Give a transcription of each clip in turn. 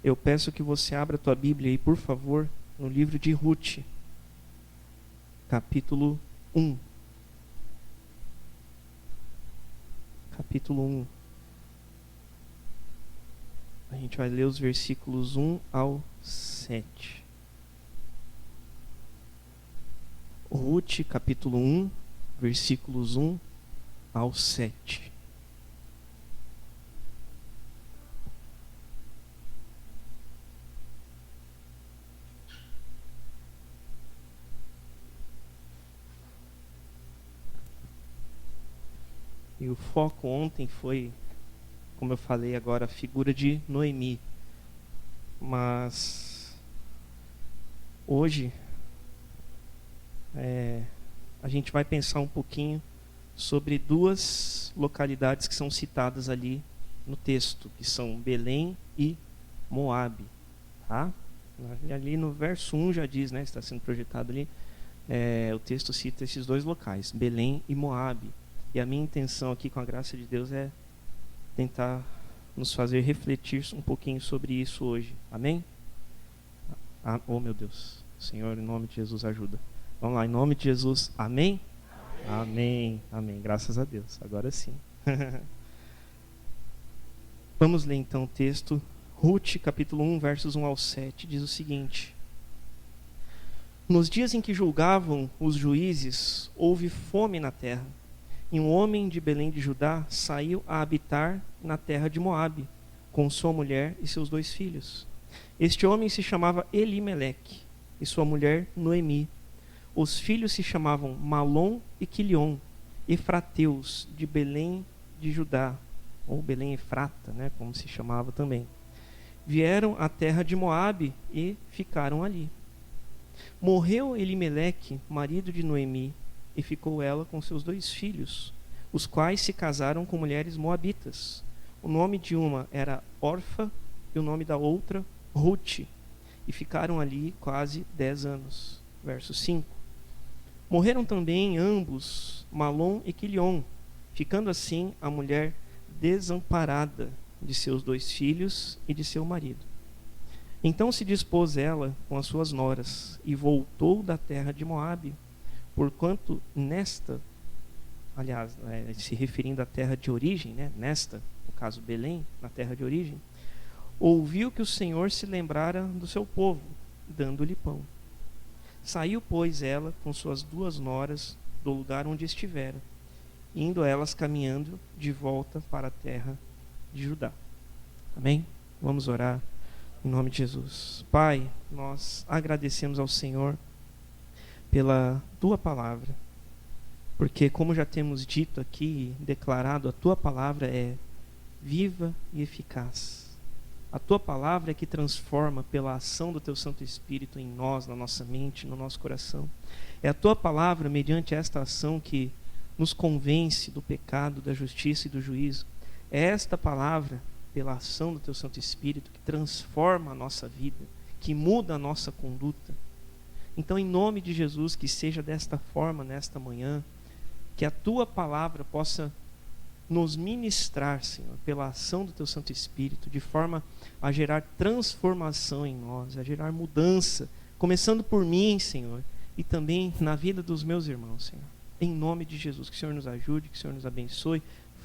Eu peço que você abra a tua Bíblia aí, por favor, no livro de Ruth, capítulo 1. Capítulo 1. A gente vai ler os versículos 1 ao 7. Ruth, capítulo 1, versículos 1 ao 7. E o foco ontem foi, como eu falei agora, a figura de Noemi. Mas hoje a gente vai pensar um pouquinho sobre duas localidades que são citadas ali no texto, que são Belém e Moabe. Tá? Ali no verso 1 já diz, né, está sendo projetado ali, o texto cita esses dois locais, Belém e Moabe. E a minha intenção aqui, com a graça de Deus, é tentar nos fazer refletir um pouquinho sobre isso hoje. Amém? Oh, meu Deus. Senhor, em nome de Jesus, ajuda. Vamos lá, em nome de Jesus. Amém? Amém. Amém. Amém. Graças a Deus. Agora sim. Vamos ler então o texto. Ruth, capítulo 1, versos 1 ao 7, diz o seguinte: Nos dias em que julgavam os juízes, houve fome na terra. E um homem de Belém de Judá saiu a habitar na terra de Moabe, com sua mulher e seus 2 filhos. Este homem se chamava Elimeleque, e sua mulher Noemi. Os filhos se chamavam Malom e Quilion, efrateus de Belém de Judá, ou Belém Efrata, né, como se chamava também. Vieram à terra de Moabe e ficaram ali. Morreu Elimeleque, marido de Noemi, e ficou ela com seus 2 filhos, os quais se casaram com mulheres moabitas. O nome de uma era Orfa e o nome da outra Ruth, e ficaram ali quase 10 anos. Verso 5. Morreram também ambos, Malom e Quilion, ficando assim a mulher desamparada de seus 2 filhos e de seu marido. Então se dispôs ela com as suas noras e voltou da terra de Moabe, porquanto nesta, aliás, se referindo à terra de origem, né, nesta, no caso Belém, na terra de origem, ouviu que o Senhor se lembrara do seu povo, dando-lhe pão. Saiu, pois, ela com suas 2 noras do lugar onde estivera, indo elas caminhando de volta para a terra de Judá. Amém? Vamos orar em nome de Jesus. Pai, nós agradecemos ao Senhor pela tua palavra, porque, como já temos dito aqui, declarado, a tua palavra é viva e eficaz. A tua palavra é que transforma pela ação do teu Santo Espírito em nós, na nossa mente, no nosso coração. É a tua palavra, mediante esta ação, que nos convence do pecado, da justiça e do juízo. É esta palavra, pela ação do teu Santo Espírito, que transforma a nossa vida, que muda a nossa conduta. Então, em nome de Jesus, que seja desta forma nesta manhã, que a tua palavra possa nos ministrar, Senhor, pela ação do teu Santo Espírito, de forma a gerar transformação em nós, a gerar mudança, começando por mim, Senhor, e também na vida dos meus irmãos, Senhor. Em nome de Jesus, que o Senhor nos ajude, que o Senhor nos abençoe.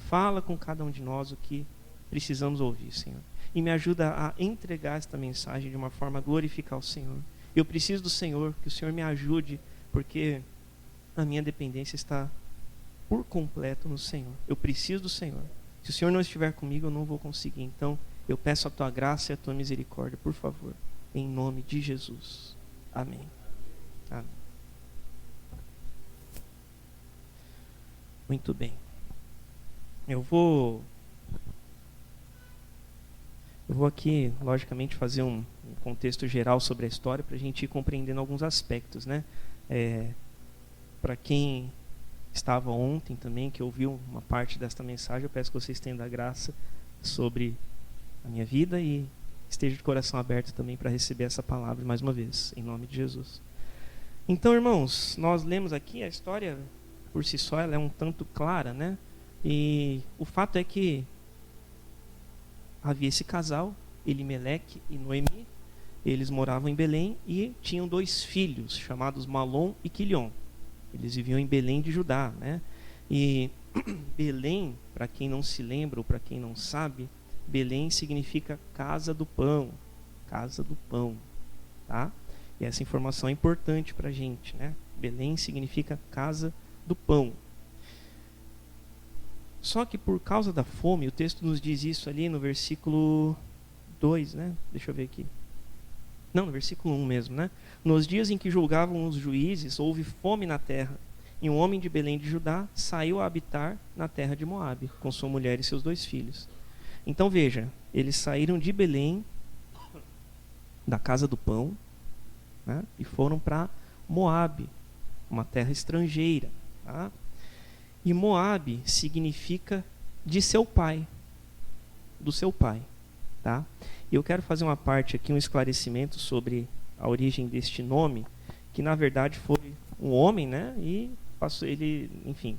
Fala com cada um de nós o que precisamos ouvir, Senhor. E me ajuda a entregar esta mensagem de uma forma a glorificar o Senhor. Eu preciso do Senhor, que o Senhor me ajude, porque a minha dependência está por completo no Senhor. Eu preciso do Senhor. Se o Senhor não estiver comigo, eu não vou conseguir. Então, eu peço a tua graça e a tua misericórdia, por favor, em nome de Jesus. Amém. Amém. Muito bem. Eu vou aqui, logicamente, fazer um contexto geral sobre a história para a gente ir compreendendo alguns aspectos, né? Para quem estava ontem também, que ouviu uma parte desta mensagem, eu peço que vocês tenham da graça sobre a minha vida e esteja de coração aberto também para receber essa palavra mais uma vez, em nome de Jesus. Então, irmãos, nós lemos aqui a história por si só, ela é um tanto clara, né? E o fato é que havia esse casal, Elimeleque e Noemi. Eles moravam em Belém e tinham 2 filhos, chamados Malom e Quilion. Eles viviam em Belém de Judá, né? E Belém, para quem não se lembra ou para quem não sabe, Belém significa casa do pão. Casa do pão, tá? E essa informação é importante para a gente, né? Belém significa casa do pão. Só que por causa da fome, o texto nos diz isso ali no versículo 2, né? Deixa eu ver aqui. Não, no versículo 1 mesmo, né? Nos dias em que julgavam os juízes, houve fome na terra, e um homem de Belém de Judá saiu a habitar na terra de Moabe, com sua mulher e seus 2 filhos. Então veja, eles saíram de Belém, da casa do pão, né? E foram para Moabe, uma terra estrangeira, tá? E Moabe significa de seu pai, do seu pai, tá? E eu quero fazer uma parte aqui, um esclarecimento sobre a origem deste nome, que na verdade foi um homem, né? E passou, ele, enfim,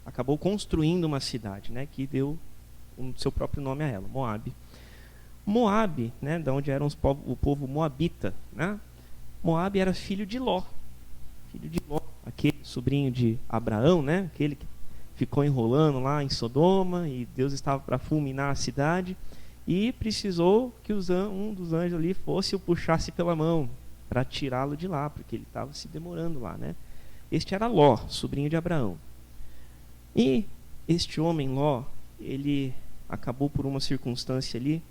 acabou construindo uma cidade, né? Que deu o seu próprio nome a ela, Moabe. Moabe, né? Da onde eram o povo moabita, né? Moabe era filho de Ló, aquele sobrinho de Abraão, né? Aquele que ficou enrolando lá em Sodoma e Deus estava para fulminar a cidade. E precisou que um dos anjos ali fosse o puxasse pela mão para tirá-lo de lá, porque ele estava se demorando lá, né? Este era Ló, sobrinho de Abraão. E este homem, Ló, ele acabou por uma circunstância ali,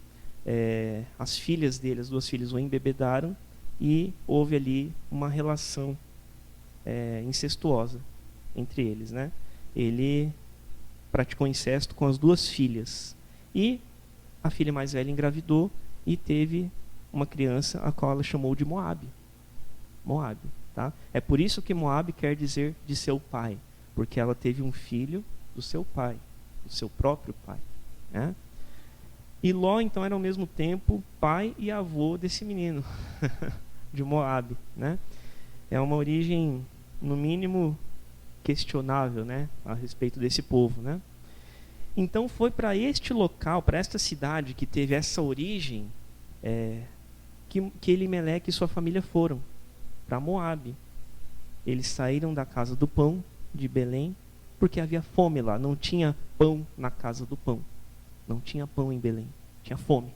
as filhas dele, as 2 filhas, o embebedaram e houve ali uma relação incestuosa entre eles, né? Ele praticou incesto com as 2 filhas. E a filha mais velha engravidou e teve uma criança a qual ela chamou de Moabe. Moabe, tá? É por isso que Moabe quer dizer de seu pai, porque ela teve um filho do seu pai, do seu próprio pai, né? E Ló então era ao mesmo tempo pai e avô desse menino de Moabe, né? É uma origem no mínimo questionável, né, a respeito desse povo, né? Então foi para este local, para esta cidade que teve essa origem, que Elimeleque e sua família foram, para Moabe. Eles saíram da casa do pão, de Belém, porque havia fome lá, não tinha pão na casa do pão. Não tinha pão em Belém, tinha fome.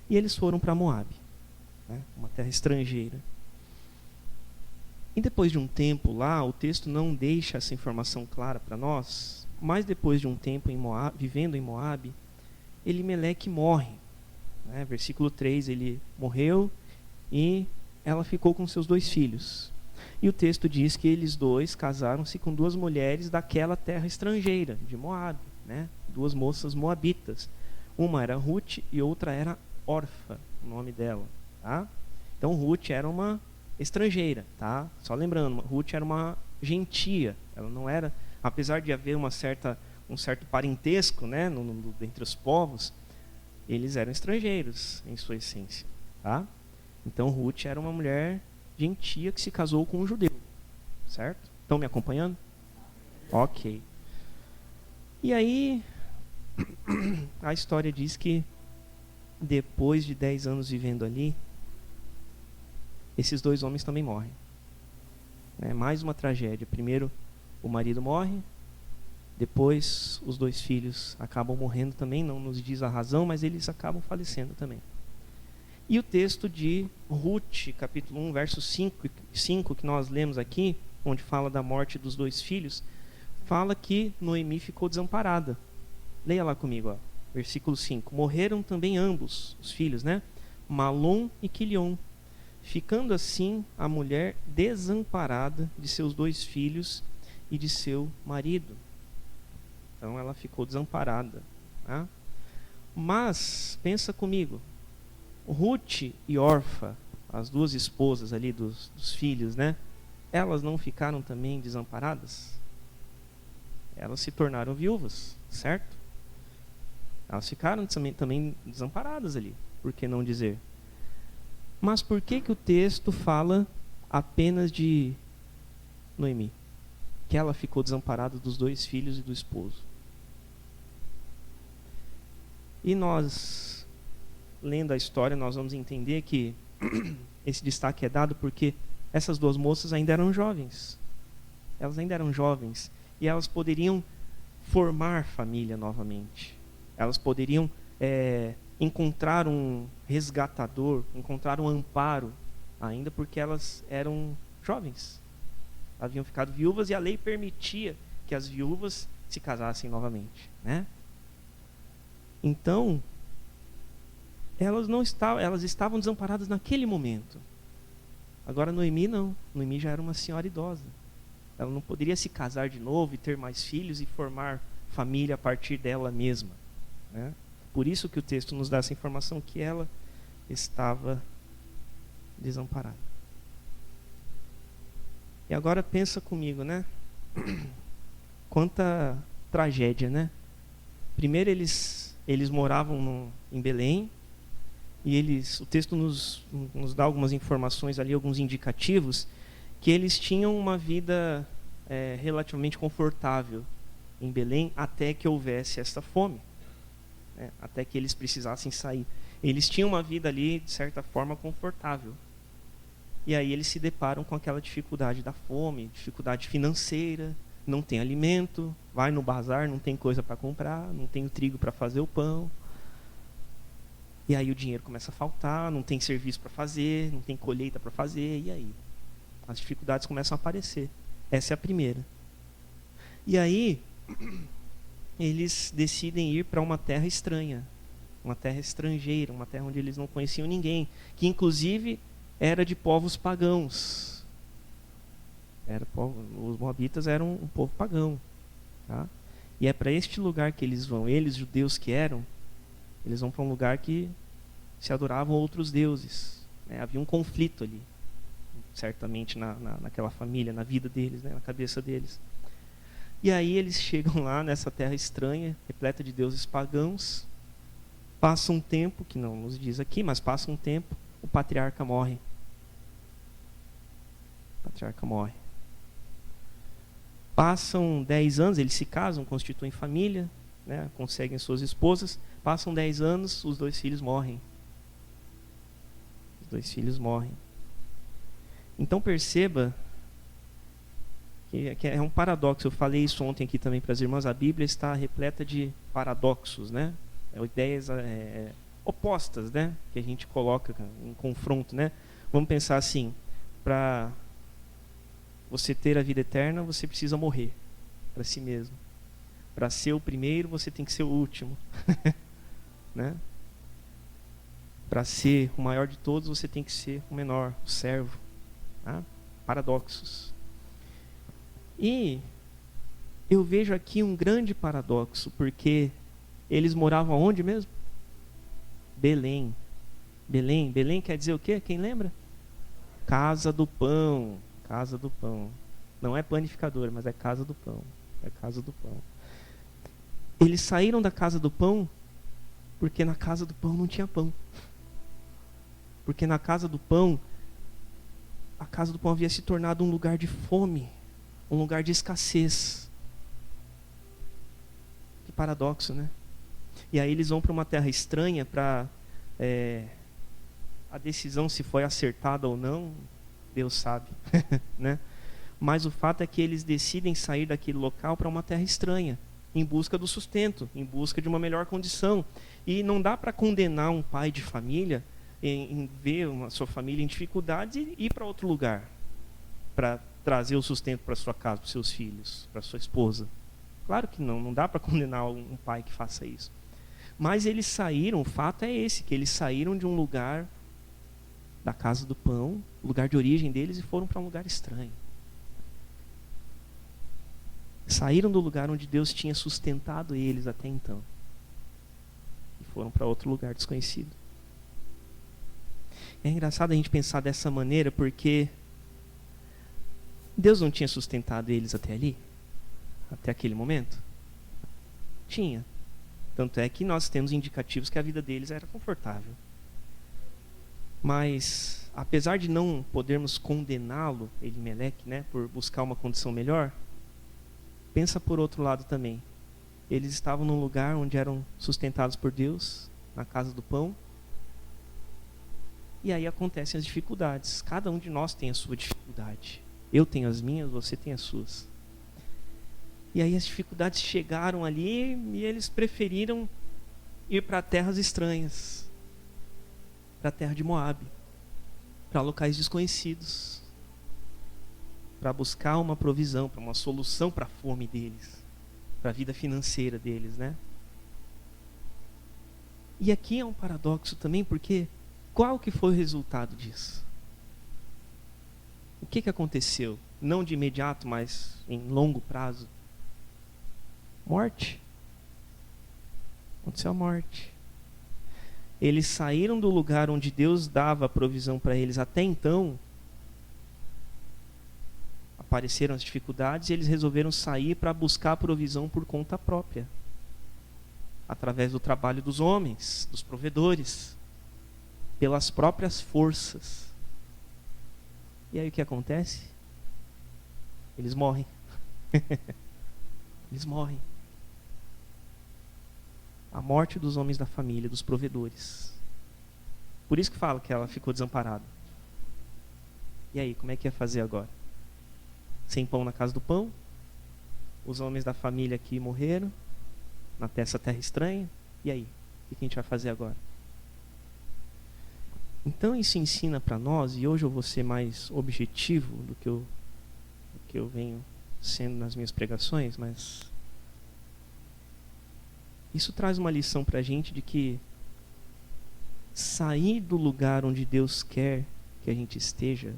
E eles foram para Moabe, né, uma terra estrangeira. E depois de um tempo lá, o texto não deixa essa informação clara para nós, mas depois de um tempo vivendo em Moabe, Elimeleque morre, né? Versículo 3, ele morreu e ela ficou com seus 2 filhos. E o texto diz que eles 2 casaram-se com 2 mulheres daquela terra estrangeira, de Moabe, né? 2 moças moabitas. Uma era Ruth e outra era Orfa, o nome dela, tá? Então Ruth era uma estrangeira, tá? Só lembrando, Ruth era uma gentia, ela não era, apesar de haver um certo parentesco, né, entre os povos, eles eram estrangeiros em sua essência, tá? Então Ruth era uma mulher gentia que se casou com um judeu, certo? Estão me acompanhando? Ok. E aí a história diz que depois de 10 anos vivendo ali, esses 2 homens também morrem. É mais uma tragédia. Primeiro o marido morre, depois os 2 filhos acabam morrendo também, não nos diz a razão, mas eles acabam falecendo também. E o texto de Ruth, capítulo 1, verso 5, que nós lemos aqui, onde fala da morte dos 2 filhos, fala que Noemi ficou desamparada. Leia lá comigo, ó, versículo 5. Morreram também ambos, os filhos, né? Malom e Quilion, ficando assim a mulher desamparada de seus 2 filhos e de seu marido. Então ela ficou desamparada, tá? Mas, pensa comigo, Ruth e Orfa, as 2 esposas ali dos filhos, né? Elas não ficaram também desamparadas? Elas se tornaram viúvas, certo? Elas ficaram também desamparadas ali, por que não dizer? Mas por que o texto fala apenas de Noemi? Que ela ficou desamparada dos 2 filhos e do esposo. E nós lendo a história, nós vamos entender que esse destaque é dado porque essas duas moças ainda eram jovens. Elas ainda eram jovens e elas poderiam formar família novamente. Elas poderiam encontrar um resgatador, encontrar um amparo, ainda porque elas eram jovens. Haviam ficado viúvas e a lei permitia que as viúvas se casassem novamente, né? Então, elas estavam desamparadas naquele momento. Agora Noemi não. Noemi já era uma senhora idosa. Ela não poderia se casar de novo e ter mais filhos e formar família a partir dela mesma, né? Por isso que o texto nos dá essa informação que ela estava desamparada. E agora pensa comigo, né? Quanta tragédia, né? Primeiro eles moravam em Belém e o texto nos dá algumas informações ali, alguns indicativos que eles tinham uma vida relativamente confortável em Belém até que houvesse essa fome, né? Até que eles precisassem sair. Eles tinham uma vida ali, de certa forma, confortável. E aí eles se deparam com aquela dificuldade da fome, dificuldade financeira, não tem alimento, vai no bazar, não tem coisa para comprar, não tem o trigo para fazer o pão. E aí o dinheiro começa a faltar, não tem serviço para fazer, não tem colheita para fazer, e aí? As dificuldades começam a aparecer. Essa é a primeira. E aí, eles decidem ir para uma terra estranha, uma terra estrangeira, uma terra onde eles não conheciam ninguém, que inclusive era de povos pagãos. Os moabitas eram um povo pagão, tá? E é para este lugar que eles vão. Eles, judeus que eram, eles vão para um lugar que se adoravam outros deuses, né? Havia um conflito ali, certamente naquela família, na vida deles, né? Na cabeça deles. E aí eles chegam lá nessa terra estranha, repleta de deuses pagãos. Passa um tempo, que não nos diz aqui, mas passa um tempo, o patriarca morre. O patriarca morre. Passam 10 anos, eles se casam, constituem família, né, conseguem suas esposas. Passam 10 anos, os 2 filhos morrem. Os 2 filhos morrem. Então perceba que é um paradoxo. Eu falei isso ontem aqui também para as irmãs. A Bíblia está repleta de paradoxos, né? Ideias opostas, né? Que a gente coloca em confronto, né? Vamos pensar assim: para você ter a vida eterna, você precisa morrer para si mesmo. Para ser o primeiro, você tem que ser o último, né? Para ser o maior de todos, você tem que ser o menor, o servo, tá? Paradoxos. E eu vejo aqui um grande paradoxo, porque eles moravam onde mesmo? Belém. Belém quer dizer o quê? Quem lembra? Casa do pão. Casa do pão. Não é panificadora, mas é casa do pão. É casa do pão. Eles saíram da casa do pão porque na casa do pão não tinha pão. Porque na casa do pão, a casa do pão havia se tornado um lugar de fome, um lugar de escassez. Que paradoxo, né? E aí eles vão para uma terra estranha para... a decisão se foi acertada ou não, Deus sabe, né? Mas o fato é que eles decidem sair daquele local para uma terra estranha, em busca do sustento, em busca de uma melhor condição. E não dá para condenar um pai de família em ver a sua família em dificuldades e ir para outro lugar para trazer o sustento para sua casa, para os seus filhos, para sua esposa. Claro que não dá para condenar um pai que faça isso. Mas eles saíram, o fato é esse, que eles saíram de um lugar da casa do pão, lugar de origem deles, e foram para um lugar estranho. Saíram do lugar onde Deus tinha sustentado eles até então. E foram para outro lugar desconhecido. É engraçado a gente pensar dessa maneira, porque Deus não tinha sustentado eles até ali? Até aquele momento? Tinha. Tanto é que nós temos indicativos que a vida deles era confortável. Mas, apesar de não podermos condená-lo, Elimeleque, né, por buscar uma condição melhor, pensa por outro lado também. Eles estavam num lugar onde eram sustentados por Deus, na casa do pão, E aí acontecem as dificuldades. Cada um de nós tem a sua dificuldade. Eu tenho as minhas, você tem as suas. E aí as dificuldades chegaram ali e eles preferiram ir para terras estranhas. Para a terra de Moabe. Para locais desconhecidos. Para buscar uma provisão, para uma solução para a fome deles. Para a vida financeira deles, né? E aqui é um paradoxo também, porque qual que foi o resultado disso? O que aconteceu? Não de imediato, mas em longo prazo. Morte. Aconteceu a morte. Eles saíram do lugar onde Deus dava a provisão para eles até então. Apareceram as dificuldades e eles resolveram sair para buscar a provisão por conta própria. Através do trabalho dos homens, dos provedores. Pelas próprias forças. E aí o que acontece? Eles morrem. Eles morrem. A morte dos homens da família, dos provedores. Por isso que fala que ela ficou desamparada. E aí, como é que ia fazer agora? Sem pão na casa do pão? Os homens da família aqui morreram, nessa terra estranha. E aí, o que a gente vai fazer agora? Então isso ensina para nós, e hoje eu vou ser mais objetivo do que eu venho sendo nas minhas pregações, mas isso traz uma lição para a gente de que sair do lugar onde Deus quer que a gente esteja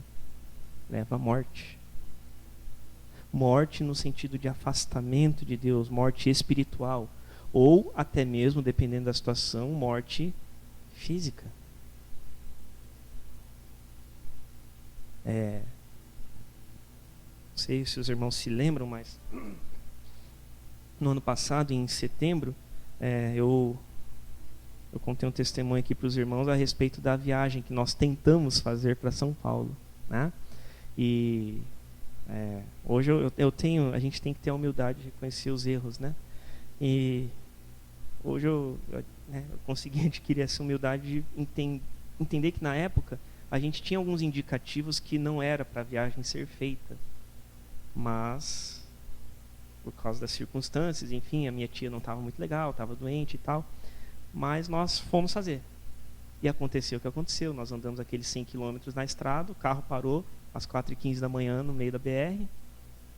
leva à morte. Morte no sentido de afastamento de Deus, morte espiritual, ou até mesmo, dependendo da situação, morte física. Não sei se os irmãos se lembram, mas no ano passado, em setembro, eu contei um testemunho aqui para os irmãos a respeito da viagem que nós tentamos fazer para São Paulo, né? E hoje a gente tem que ter a humildade de reconhecer os erros, né? E hoje eu consegui adquirir essa humildade de entender que na época a gente tinha alguns indicativos que não era para a viagem ser feita, mas por causa das circunstâncias, enfim, a minha tia não estava muito legal, estava doente e tal, mas nós fomos fazer. E aconteceu o que aconteceu, nós andamos aqueles 100 quilômetros na estrada, o carro parou às 4h15 da manhã no meio da BR,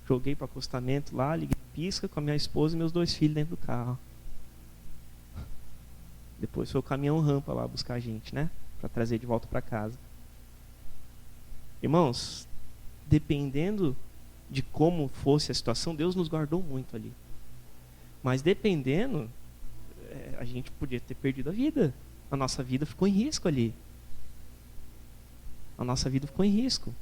joguei para o acostamento lá, liguei pisca com a minha esposa e meus 2 filhos dentro do carro. Depois foi o caminhão rampa lá buscar a gente, né, para trazer de volta para casa. Irmãos, dependendo de como fosse a situação, Deus nos guardou muito ali. Mas dependendo, a gente podia ter perdido a vida. A nossa vida ficou em risco ali. A nossa vida ficou em risco.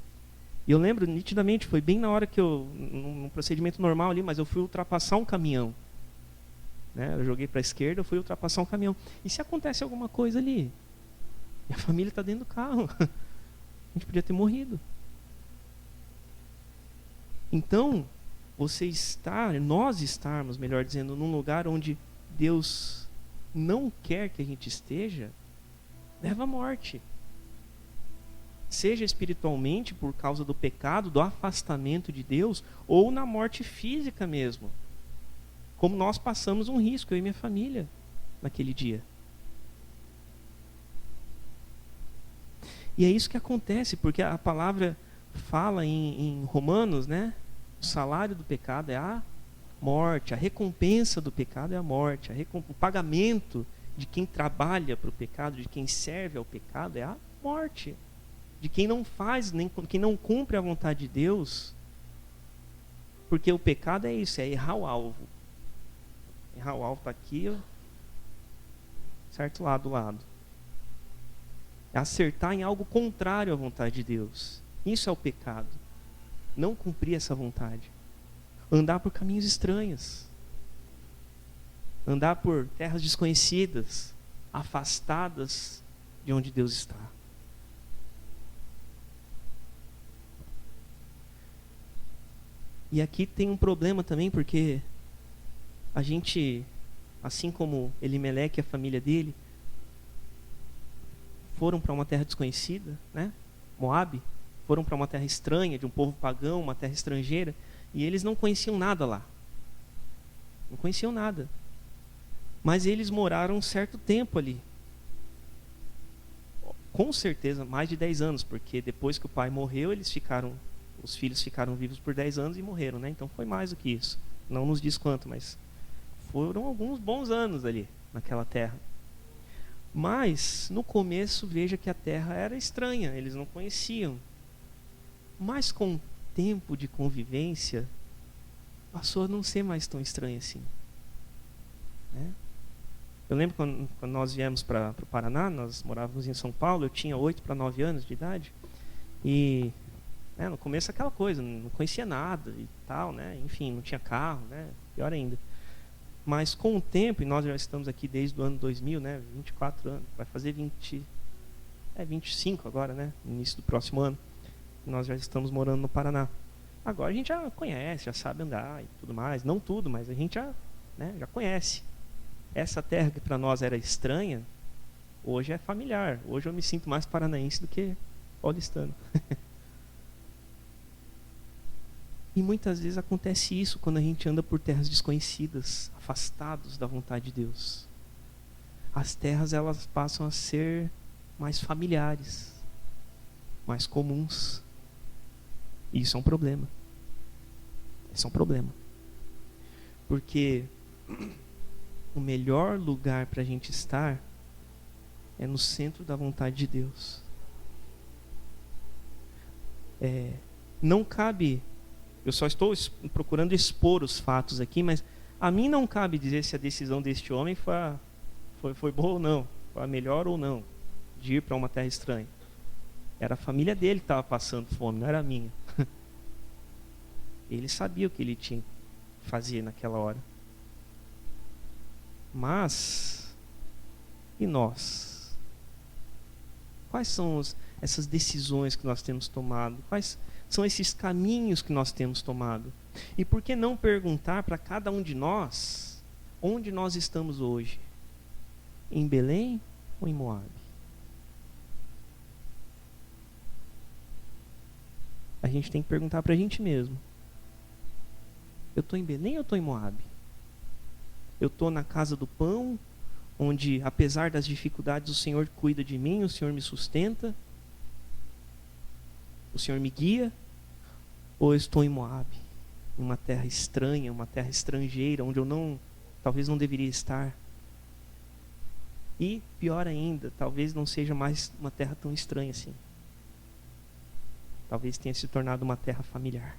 E eu lembro nitidamente, foi bem na hora que num procedimento normal ali, mas eu fui ultrapassar um caminhão. Né? Eu joguei para a esquerda, eu fui ultrapassar um caminhão. E se acontece alguma coisa ali? E a família está dentro do carro. A gente podia ter morrido. Então, nós estarmos, melhor dizendo, num lugar onde Deus não quer que a gente esteja, leva à morte. Seja espiritualmente por causa do pecado, do afastamento de Deus, ou na morte física mesmo. Como nós passamos um risco, eu e minha família, naquele dia. E é isso que acontece, porque a palavra fala em Romanos, né? O salário do pecado é a morte, a recompensa do pecado é a morte, o pagamento de quem trabalha para o pecado, de quem serve ao pecado é a morte. De quem não faz, quem não cumpre a vontade de Deus, porque o pecado é isso, é errar o alvo. Errar o alvo está aqui, ó, certo lado do lado. É acertar em algo contrário à vontade de Deus. Isso é o pecado. Não cumprir essa vontade. Andar por caminhos estranhos. Andar por terras desconhecidas, afastadas de onde Deus está. E aqui tem um problema também, porque a gente, assim como Elimeleque e a família dele, foram para uma terra desconhecida, né? Moabe, foram para uma terra estranha, de um povo pagão, uma terra estrangeira, e eles não conheciam nada lá. Não conheciam nada. Mas eles moraram um certo tempo ali. Com certeza, mais de 10 anos, porque depois que o pai morreu, os filhos ficaram vivos por 10 anos e morreram, né? Então foi mais do que isso. Não nos diz quanto, mas foram alguns bons anos ali, naquela terra. Mas, no começo, veja que a terra era estranha, eles não conheciam. Mas com o tempo de convivência, passou a não ser mais tão estranha assim. Né? Eu lembro quando nós viemos para o Paraná, nós morávamos em São Paulo, eu tinha 8 para 9 anos de idade, e no começo aquela coisa, não conhecia nada e tal, né? Enfim, não tinha carro, né? Pior ainda. Mas com o tempo, e nós já estamos aqui desde o ano 2000, né? 24 anos, vai fazer 25 agora, né? No início do próximo ano, nós já estamos morando no Paraná. Agora a gente já conhece, já sabe andar e tudo mais, não tudo, mas a gente já conhece. Essa terra que para nós era estranha, hoje é familiar. Hoje eu me sinto mais paranaense do que paulistano. E muitas vezes acontece isso quando a gente anda por terras desconhecidas, afastados da vontade de Deus. As terras, elas passam a ser mais familiares, mais comuns. E isso é um problema. Isso é um problema. Porque o melhor lugar para a gente estar é no centro da vontade de Deus. Não cabe... Eu só estou procurando expor os fatos aqui, mas a mim não cabe dizer se a decisão deste homem foi boa ou não, foi a melhor ou não, de ir para uma terra estranha. Era a família dele que estava passando fome, não era a minha. Ele sabia o que ele tinha que fazer naquela hora. Mas, e nós? Quais são essas decisões que nós temos tomado? Quais são esses caminhos que nós temos tomado? E por que não perguntar para cada um de nós onde nós estamos hoje? Em Belém ou em Moabe? A gente tem que perguntar para a gente mesmo. Eu estou em Belém ou estou em Moabe? Eu estou na casa do pão, onde apesar das dificuldades o Senhor cuida de mim, o Senhor me sustenta, o Senhor me guia? Ou eu estou em Moabe, uma terra estranha, uma terra estrangeira, onde eu talvez não deveria estar? E, pior ainda, talvez não seja mais uma terra tão estranha assim. Talvez tenha se tornado uma terra familiar.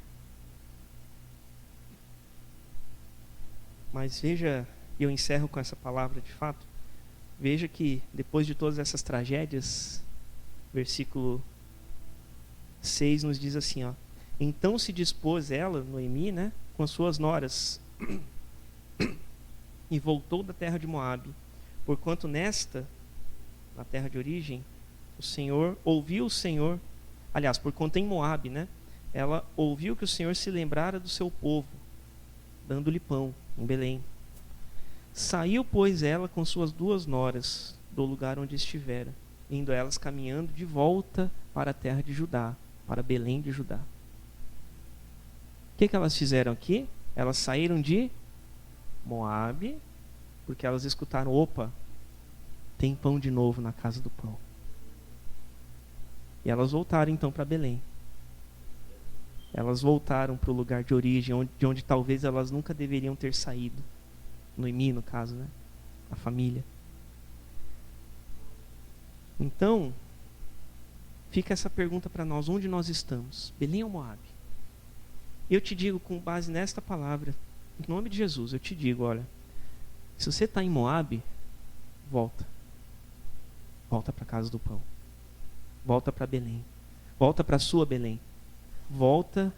Mas veja, e eu encerro com essa palavra de fato, veja que depois de todas essas tragédias, versículo 6 nos diz assim, ó: então se dispôs ela, Noemi, né, com as suas noras, e voltou da terra de Moabe, porquanto na terra de origem, porquanto em Moabe, né, ela ouviu que o Senhor se lembrara do seu povo, dando-lhe pão em Belém. Saiu, pois, ela com suas 2 noras do lugar onde estivera, indo elas caminhando de volta para a terra de Judá, para Belém de Judá. O que elas fizeram aqui? Elas saíram de Moabe, porque elas escutaram: opa, tem pão de novo na casa do pão. E elas voltaram então para Belém. Elas voltaram para o lugar de origem, de onde talvez elas nunca deveriam ter saído. Noemi, no caso, né? A família. Então, fica essa pergunta para nós: onde nós estamos? Belém ou Moabe? Eu te digo, com base nesta palavra, em nome de Jesus, eu te digo, olha, se você está em Moabe, volta. Volta para a casa do pão. Volta para Belém. Volta para a sua Belém. Volta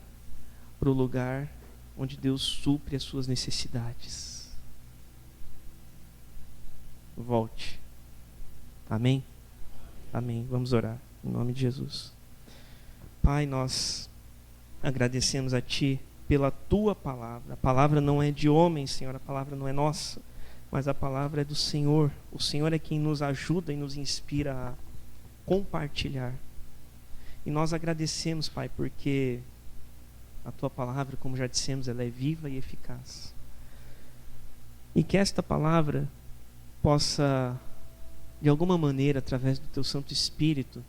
para o lugar onde Deus supre as suas necessidades. Volte. Amém? Amém. Vamos orar em nome de Jesus. Pai, nós agradecemos a Ti pela Tua palavra. A palavra não é de homem, Senhor, a palavra não é nossa, mas a palavra é do Senhor. O Senhor é quem nos ajuda e nos inspira compartilhar. E nós agradecemos, Pai, porque a Tua palavra, como já dissemos, ela é viva e eficaz. E que esta palavra possa, de alguma maneira, através do Teu Santo Espírito,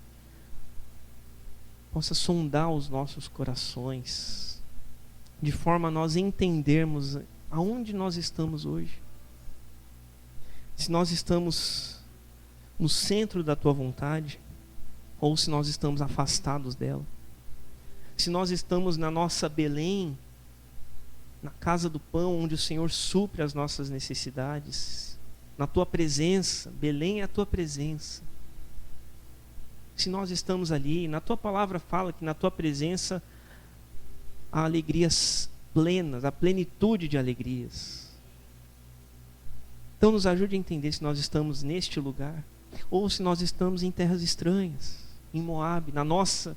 possa sondar os nossos corações, de forma a nós entendermos aonde nós estamos hoje. Se nós estamos no centro da Tua vontade, ou se nós estamos afastados dela. Se nós estamos na nossa Belém, na casa do pão, onde o Senhor supre as nossas necessidades, na Tua presença, Belém é a Tua presença. Se nós estamos ali, na Tua palavra fala que na Tua presença há alegrias plenas, a plenitude de alegrias. Então nos ajude a entender se nós estamos neste lugar, ou se nós estamos em terras estranhas, em Moabe, na nossa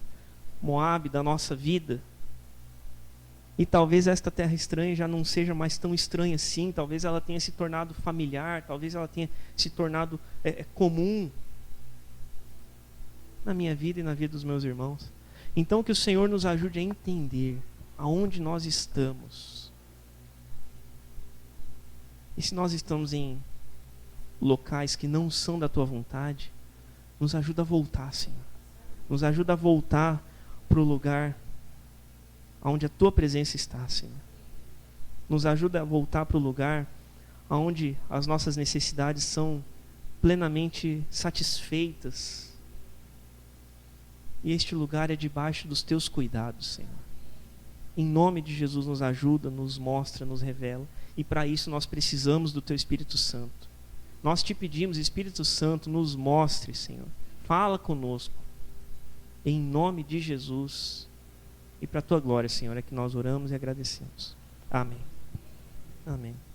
Moabe, da nossa vida. E talvez esta terra estranha já não seja mais tão estranha assim, talvez ela tenha se tornado familiar, talvez ela tenha se tornado comum na minha vida e na vida dos meus irmãos. Então que o Senhor nos ajude a entender aonde nós estamos. E se nós estamos em locais que não são da Tua vontade, nos ajuda a voltar, Senhor. Nos ajuda a voltar para o lugar onde a Tua presença está, Senhor. Nos ajuda a voltar para o lugar onde as nossas necessidades são plenamente satisfeitas. E este lugar é debaixo dos Teus cuidados, Senhor. Em nome de Jesus, nos ajuda, nos mostra, nos revela. E para isso nós precisamos do Teu Espírito Santo. Nós Te pedimos, Espírito Santo, nos mostre, Senhor. Fala conosco. Em nome de Jesus. E para a Tua glória, Senhor, é que nós oramos e agradecemos. Amém. Amém.